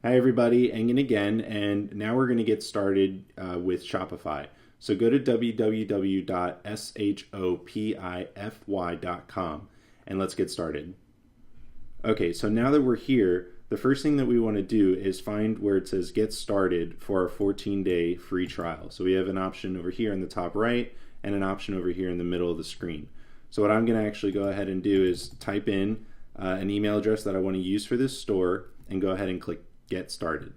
Hi everybody, Engin again, and now we're going to get started with Shopify. So go to www.shopify.com and let's get started. Okay, so now that we're here, the first thing that we want to do is find where it says Get Started for our 14-day free trial. So we have an option over here in the top right and an option over here in the middle of the screen. So what I'm going to actually go ahead and do is type in an email address that I want to use for this store and go ahead and click Get Started.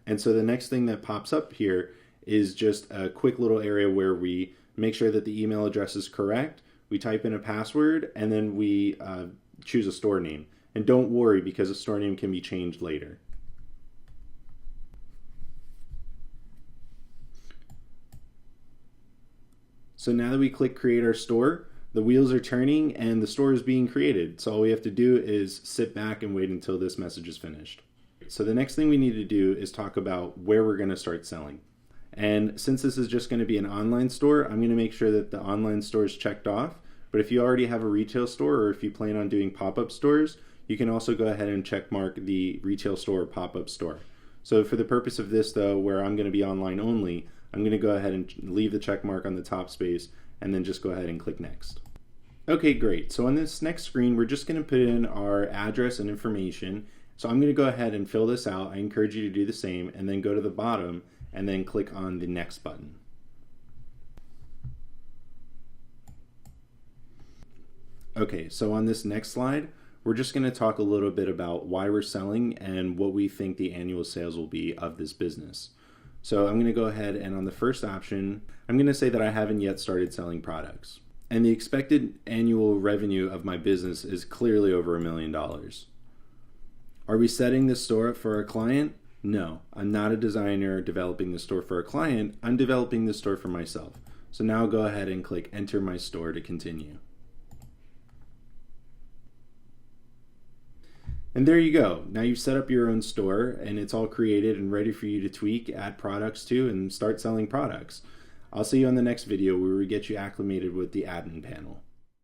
And so the next thing that pops up here is just a quick little area where we make sure that the email address is correct. We type in a password and then we choose a store name. And don't worry, because a store name can be changed later. So now that we click create our store, the wheels are turning and the store is being created. So all we have to do is sit back and wait until this message is finished. So the next thing we need to do is talk about where we're going to start selling. And since this is just going to be an online store, I'm going to make sure that the online store is checked off. But if you already have a retail store, or if you plan on doing pop-up stores, you can also go ahead and check mark the retail store or pop-up store. So for the purpose of this though, where I'm going to be online only, I'm going to go ahead and leave the check mark on the top space and then just go ahead and click next. Okay, great. So on this next screen, we're just going to put in our address and information. So I'm going to go ahead and fill this out. I encourage you to do the same, and then go to the bottom and then click on the next button. Okay, so on this next slide, we're just going to talk a little bit about why we're selling and what we think the annual sales will be of this business. So I'm going to go ahead and on the first option, I'm going to say that I haven't yet started selling products. And the expected annual revenue of my business is clearly over $1 million. Are we setting this store up for a client? No, I'm not a designer developing the store for a client. I'm developing the store for myself. So now go ahead and click Enter My Store to continue. And there you go. Now you've set up your own store and it's all created and ready for you to tweak, add products to, and start selling products. I'll see you on the next video where we get you acclimated with the admin panel.